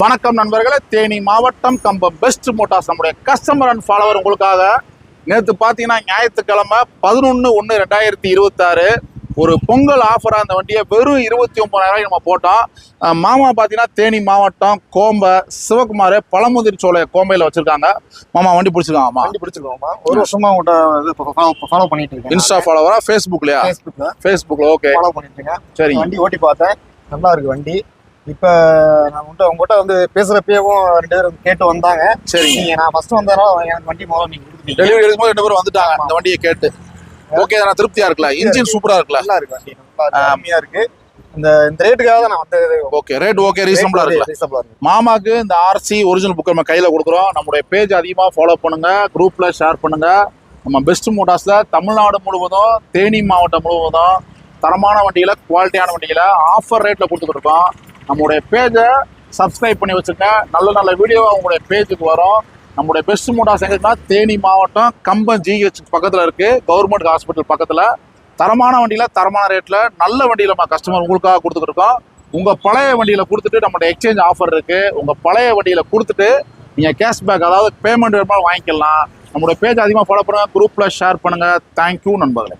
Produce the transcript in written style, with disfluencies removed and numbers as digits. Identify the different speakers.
Speaker 1: வணக்கம் நண்பர்களே, தேனி மாவட்டம் கம்பம் பெஸ்ட் மோட்டார்ஸ் நம்முடைய கஸ்டமர் அண்ட் ஃபாலோவர் உங்களுக்காக நேற்று பார்த்தீங்கன்னா ஞாயிற்றுக்கிழமை 11/1/2026 ஒரு பொங்கல் ஆஃபராக அந்த வண்டியை வெறும் 29,000 நம்ம போட்டோம். மாமா பார்த்தீங்கன்னா தேனி மாவட்டம் கோம்பை சிவகுமார் பழமுதிர் சோலை கோம்பையில் வச்சிருக்காங்க. மாமா வண்டி பிடிச்சிருக்காங்கம்மா?
Speaker 2: வண்டி பிடிச்சிருக்கோம்மா. ஒரு வருஷமா உங்கள்கிட்ட ஃபாலோ பண்ணிட்டு இருக்கேன்.
Speaker 1: இன்ஸ்டா ஃபாலோவரா ஃபேஸ்புக்லையா? ஃபேஸ்புக்ல. ஓகே,
Speaker 2: ஃபாலோ பண்ணிட்டு இருக்கேன்.
Speaker 1: சரி,
Speaker 2: வண்டி ஓட்டி பார்த்தேன், நல்லா இருக்கு வண்டி. இப்ப நான் உங்ககிட்ட வந்து பேசுறப்பவும் 2 பேர் கேட்டு வந்தாங்க.
Speaker 1: சரி,
Speaker 2: நான் ஃபர்ஸ்ட் வந்ததால எனக்கு வண்டி முதல்ல நீங்க கொடுத்தீங்க.
Speaker 1: டெலிவரி எடுக்கும்போது 2 பேரும் வந்துட்டாங்க இந்த வண்டியை கேட்டு. ஓகே, நான் திருப்தியா இருக்குல்ல? இன்ஜின் சூப்பரா இருக்குல்ல?
Speaker 2: நல்லா இருக்கு வண்டி, நல்லா அருமையா இருக்கு. இந்த ரேட்டுக்காக தான் நான் வந்தது.
Speaker 1: ஓகே, ரேட் ஓகே, ரீசனபிளா இருக்குல்ல? மாமாக்கு இந்த ஆர்சி ஒரிஜினல் புக் நம்ம கையில கொடுக்குறோம். நம்மளுடைய பேஜ் அதிகமா ஃபாலோ பண்ணுங்க, குரூப்ல ஷேர் பண்ணுங்க. நம்ம பெஸ்ட் மோட்டார்ஸ்ல தமிழ்நாடு முழுவதும் தேனி மாவட்டம் முழுவதும் தரமான வண்டிகளை, குவாலிட்டியான வண்டிகளை ஆஃபர் ரேட்ல கொடுத்துட்டு இருக்கோம். நம்முடைய பேஜை சப்ஸ்கிரைப் பண்ணி வச்சுருங்க. நல்ல நல்ல வீடியோ உங்களுடைய பேஜுக்கு வரும். நம்முடைய பெஸ்ட் மோட்டார்ஸ் எங்கன்னா தேனி மாவட்டம் கம்பம் ஜிஹெச் பக்கத்தில் இருக்குது, கவர்மெண்ட் ஹாஸ்பிட்டல் பக்கத்தில். தரமான வண்டியில் தரமான ரேட்டில் நல்ல வண்டியில் நம்ம கஸ்டமர் உங்களுக்காக கொடுத்துட்டு இருக்கோம். உங்கள் பழைய வண்டியில் கொடுத்துட்டு நம்மளுடைய எக்ஸ்சேஞ்ச் ஆஃபர் இருக்குது. உங்கள் பழைய வண்டியில் கொடுத்துட்டு நீங்கள் கேஷ்பேக், அதாவது பேமெண்ட் வேணுமாலும் வாங்கிக்கலாம். நம்மளுடைய பேஜ் அதிகமாக ஃபாலோ பண்ணுங்கள், குரூப்பில் ஷேர் பண்ணுங்கள். தேங்க்யூ நண்பர்களே.